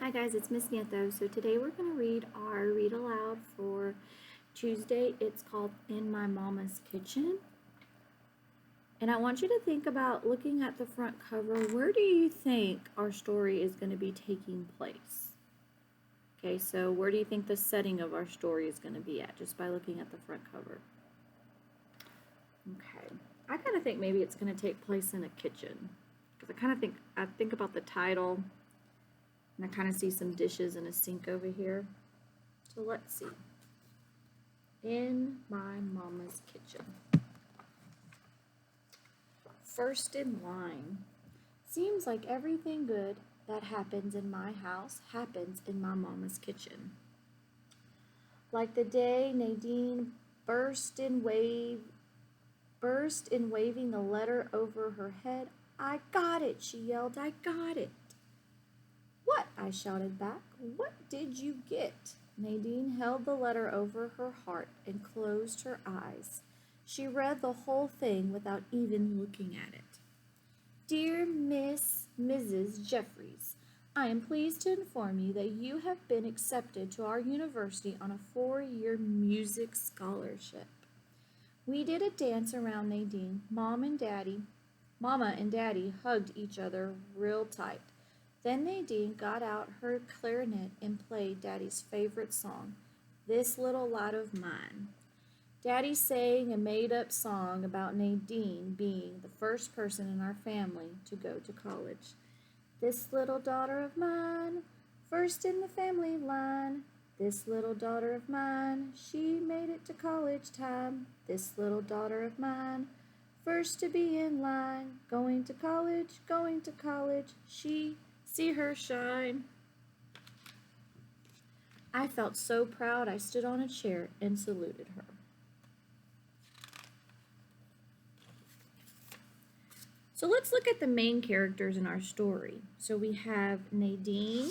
Hi guys, it's Miss Nieto. So today we're going to read our read aloud for Tuesday. It's called In My Mama's Kitchen. And I want you to think about looking at the front cover. Where do you think our story is going to be taking place? Okay, so where do you think the setting of our story is going to be at just by looking at the front cover? Okay, I kind of think maybe it's going to take place in a kitchen because I think about the title. And I kind of see some dishes and a sink over here. So let's see. In my mama's kitchen. First in line. Seems like everything good that happens in my house happens in my mama's kitchen. Like the day Nadine burst in waving the letter over her head. I got it, she yelled. I got it. What? I shouted back. What did you get? Nadine held the letter over her heart and closed her eyes. She read the whole thing without even looking at it. Dear Mrs. Jeffries, I am pleased to inform you that you have been accepted to our university on a 4-year music scholarship. We did a dance around Nadine. Mama and Daddy hugged each other real tight. Then Nadine got out her clarinet and played Daddy's favorite song, This Little Light of Mine. Daddy sang a made-up song about Nadine being the first person in our family to go to college. This little daughter of mine, first in the family line. This little daughter of mine, she made it to college time. This little daughter of mine, first to be in line. Going to college, she see her shine. I felt so proud I stood on a chair and saluted her. So let's look at the main characters in our story. So we have Nadine.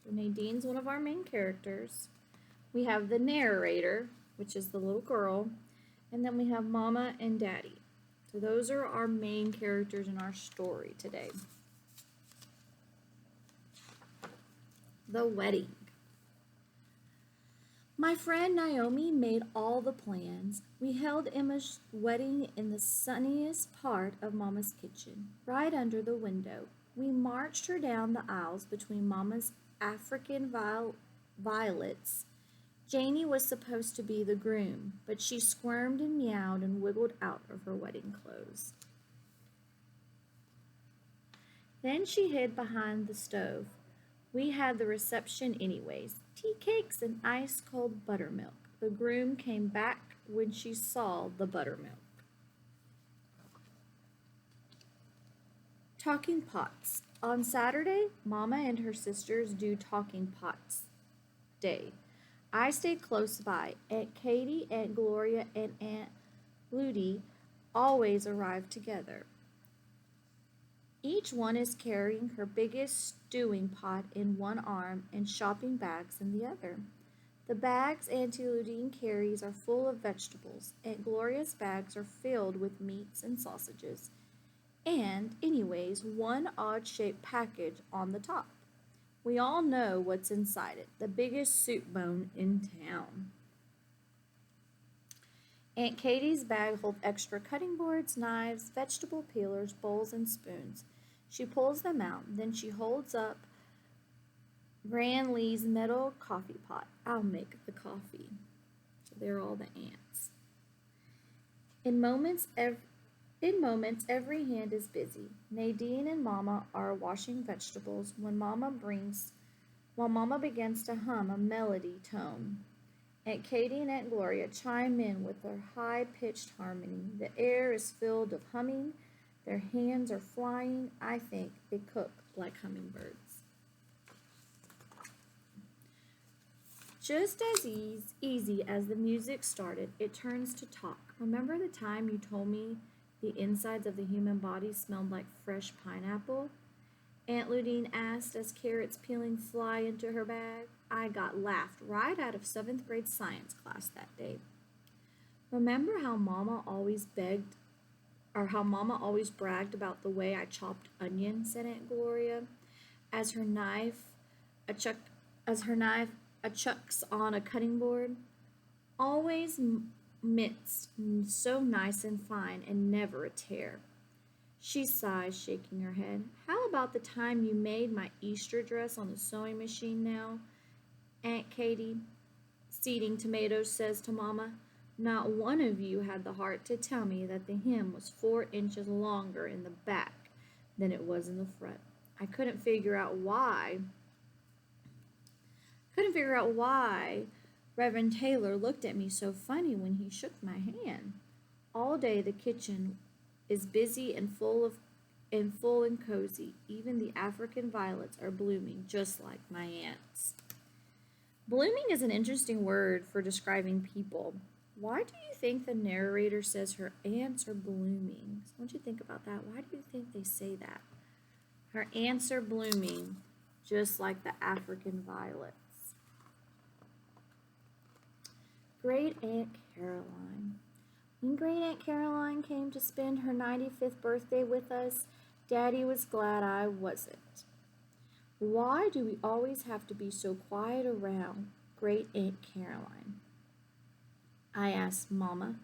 Nadine's one of our main characters. We have the narrator, which is the little girl. And then we have Mama and Daddy. So those are our main characters in our story today. The wedding. My friend Naomi made all the plans. We held Emma's wedding in the sunniest part of Mama's kitchen, right under the window. We marched her down the aisles between Mama's African violets. Janie was supposed to be the groom, but she squirmed and meowed and wiggled out of her wedding clothes. Then she hid behind the stove. We had the reception anyways, tea cakes and ice-cold buttermilk. The groom came back when she saw the buttermilk. Talking pots. On Saturday, Mama and her sisters do talking pots day. I stayed close by. Aunt Katie, Aunt Gloria, and Aunt Ludi always arrive together. Each one is carrying her biggest stewing pot in one arm and shopping bags in the other. The bags Auntie Ludine carries are full of vegetables. Aunt Gloria's bags are filled with meats and sausages. And, anyways, one odd-shaped package on the top. We all know what's inside it, the biggest soup bone in town. Aunt Katie's bag holds extra cutting boards, knives, vegetable peelers, bowls, and spoons. She pulls them out. Then she holds up Gran Lee's metal coffee pot. I'll make the coffee. So there are all the aunts. In moments, every hand is busy. Nadine and Mama are washing vegetables while Mama begins to hum a melody tone. Aunt Katie and Aunt Gloria chime in with their high-pitched harmony. The air is filled of humming. Their hands are flying. I think they cook like hummingbirds. Just as easy as the music started, it turns to talk. Remember the time you told me the insides of the human body smelled like fresh pineapple? Aunt Ludine asked as carrots peeling fly into her bag. I got laughed right out of 7th grade science class that day. Remember how Mama always bragged about the way I chopped onions, said Aunt Gloria, as her knife a chuck as her knife a chucks on a cutting board. Always minced, so nice and fine, and never a tear. She sighs, shaking her head. How about the time you made my Easter dress on the sewing machine now? Aunt Katy, seeding tomatoes, says to Mamma. Not one of you had the heart to tell me that the hem was 4 inches longer in the back than it was in the front. I couldn't figure out why Reverend Taylor looked at me so funny when he shook my hand. All day the kitchen is busy and full and cozy. Even the African violets are blooming just like my aunt's. Blooming is an interesting word for describing people. Why do you think the narrator says her aunts are blooming? So I want you to think about that. Why do you think they say that? Her aunts are blooming just like the African violets. Great Aunt Caroline. When Great Aunt Caroline came to spend her 95th birthday with us, Daddy was glad I wasn't. Why do we always have to be so quiet around Great Aunt Caroline? I asked Momma.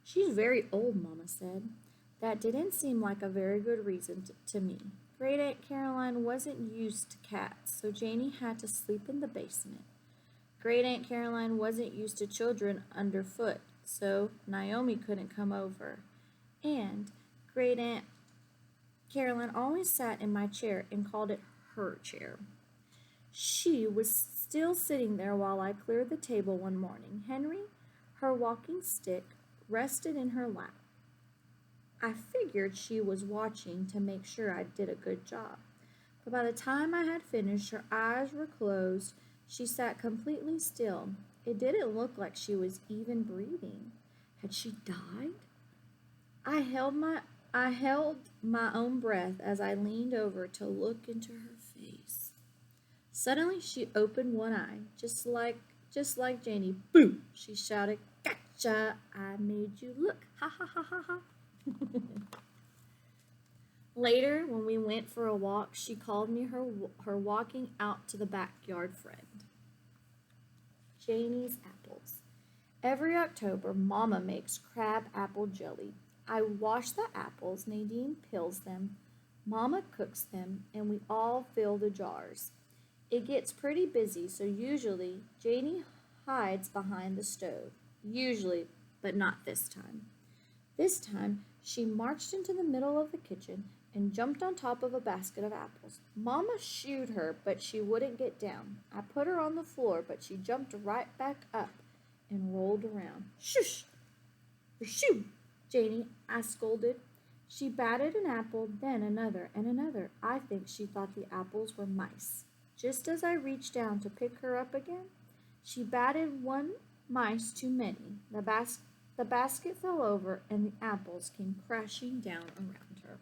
She's very old, Momma said. That didn't seem like a very good reason to me. Great Aunt Caroline wasn't used to cats, so Janie had to sleep in the basement. Great Aunt Caroline wasn't used to children underfoot, so Naomi couldn't come over. And Great Aunt Caroline always sat in my chair and called it her chair. She was still sitting there while I cleared the table one morning. Henry, her walking stick, rested in her lap. I figured she was watching to make sure I did a good job. But by the time I had finished, her eyes were closed. She sat completely still. It didn't look like she was even breathing. Had she died? I held my own breath as I leaned over to look into her face. Suddenly she opened one eye, just like Janie. Boo! She shouted, "Gotcha! I made you look! Ha ha ha ha ha!" Later, when we went for a walk, she called me her walking out to the backyard friend. Janie's apples. Every October, Mama makes crab apple jelly. I wash the apples, Nadine peels them, Mama cooks them, and we all fill the jars. It gets pretty busy, so usually Janie hides behind the stove. Usually, but not this time. This time, she marched into the middle of the kitchen and jumped on top of a basket of apples. Mama shooed her, but she wouldn't get down. I put her on the floor, but she jumped right back up and rolled around. Shush! Shoo! Janie, I scolded. She batted an apple, then another and another. I think she thought the apples were mice. Just as I reached down to pick her up again, she batted one mice too many. The basket fell over and the apples came crashing down around her.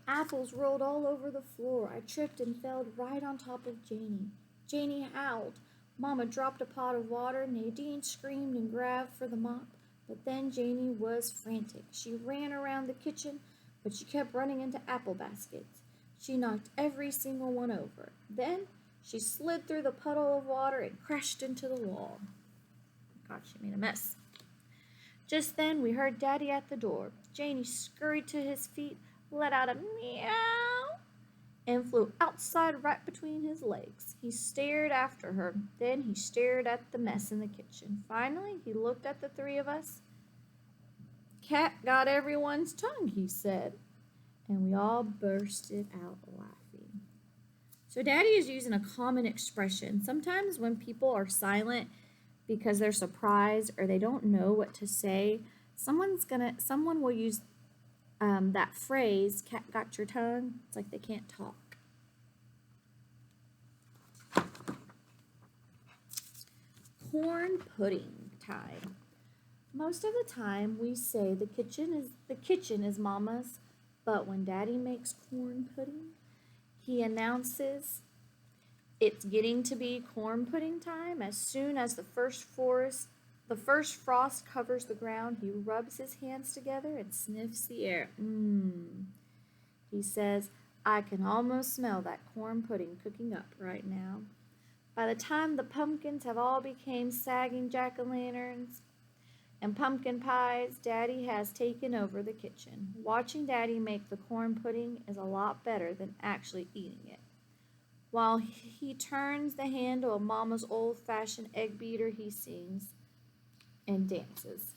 Apples rolled all over the floor. I tripped and fell right on top of Janie. Janie howled. Mama dropped a pot of water. Nadine screamed and grabbed for the mop. But then Janie was frantic. She ran around the kitchen, but she kept running into apple baskets. She knocked every single one over. Then she slid through the puddle of water and crashed into the wall. God, she made a mess. Just then we heard Daddy at the door. Janie scurried to his feet, let out a meow, and flew outside right between his legs. He stared after her. Then he stared at the mess in the kitchen. Finally, he looked at the three of us. Cat got everyone's tongue, he said. And we all bursted out laughing. So Daddy is using a common expression. Sometimes when people are silent because they're surprised or they don't know what to say, someone will use that phrase, cat got your tongue. It's like they can't talk. Corn pudding time. Most of the time we say the kitchen is Mama's, but when Daddy makes corn pudding, he announces it's getting to be corn pudding time. As soon as the first frost covers the ground, he rubs his hands together and sniffs the air. He says, I can almost smell that corn pudding cooking up right now. By the time the pumpkins have all become sagging jack-o'-lanterns and pumpkin pies, Daddy has taken over the kitchen. Watching Daddy make the corn pudding is a lot better than actually eating it. While he turns the handle of Mama's old-fashioned egg beater, he sings and dances.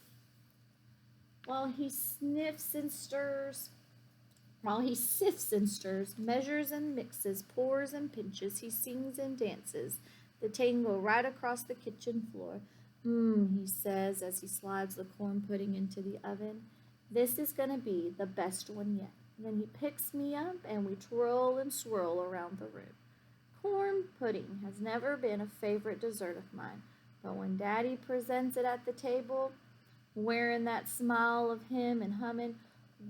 While he sniffs and stirs, While he sifts and stirs, measures and mixes, pours and pinches, he sings and dances, the tango right across the kitchen floor. He says as he slides the corn pudding into the oven. This is going to be the best one yet. Then he picks me up and we twirl and swirl around the room. Corn pudding has never been a favorite dessert of mine, but when Daddy presents it at the table, wearing that smile of him and humming,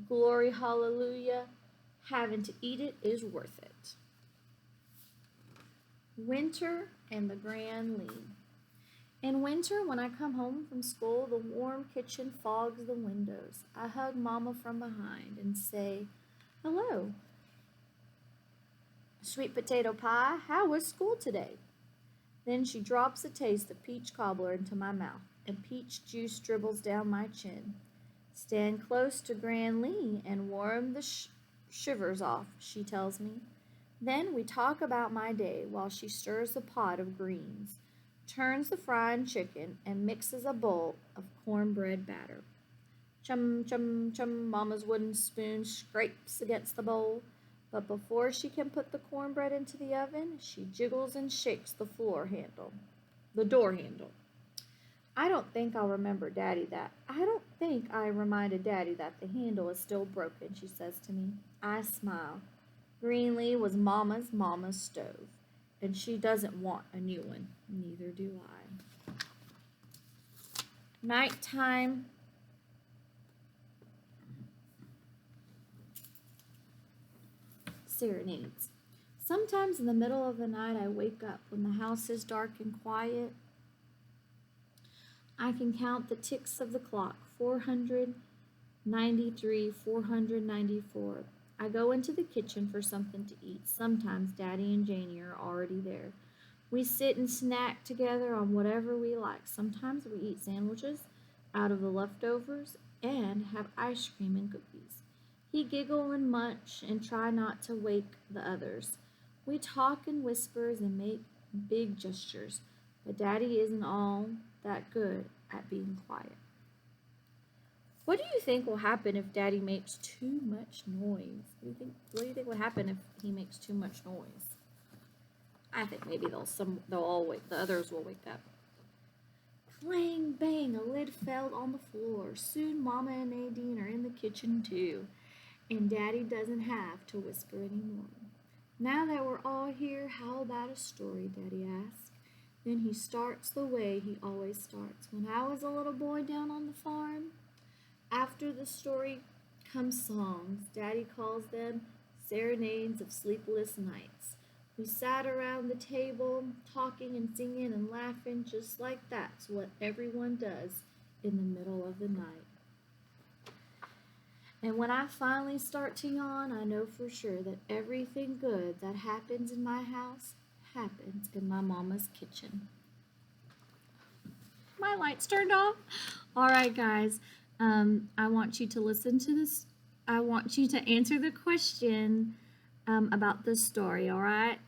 Glory, hallelujah, having to eat it is worth it. Winter and the Grand Lean. In winter, when I come home from school, the warm kitchen fogs the windows. I hug Mama from behind and say, hello. Sweet potato pie, how was school today? Then she drops a taste of peach cobbler into my mouth, and peach juice dribbles down my chin. Stand close to Gran Lee and warm the shivers off, she tells me. Then we talk about my day while she stirs a pot of greens, turns the frying chicken, and mixes a bowl of cornbread batter. Chum, chum, chum, Mama's wooden spoon scrapes against the bowl, but before she can put the cornbread into the oven, she jiggles and shakes the door handle. I don't think I reminded Daddy that the handle is still broken, she says to me. I smile. Greenlee was Mama's stove, and she doesn't want a new one. Neither do I. Nighttime. Serenades. Sometimes in the middle of the night I wake up when the house is dark and quiet. I can count the ticks of the clock, 493, 494. I go into the kitchen for something to eat. Sometimes Daddy and Janie are already there. We sit and snack together on whatever we like. Sometimes we eat sandwiches out of the leftovers and have ice cream and cookies. He giggle and munch and try not to wake the others. We talk in whispers and make big gestures, but Daddy isn't all that good at being quiet. What do you think will happen if Daddy makes too much noise? What do you think will happen if he makes too much noise? I think maybe the others will wake up. Clang, bang, a lid fell on the floor. Soon Mama and Nadine are in the kitchen too, and Daddy doesn't have to whisper anymore. Now that we're all here, how about a story, Daddy asks. Then he starts the way he always starts. When I was a little boy down on the farm, after the story comes songs. Daddy calls them serenades of sleepless nights. We sat around the table, talking and singing and laughing just like that's what everyone does in the middle of the night. And when I finally start to yawn, I know for sure that everything good that happens in my house happens in my mama's kitchen. My lights turned off. All right, guys. I want you to listen to this. I want you to answer the question about this story, all right?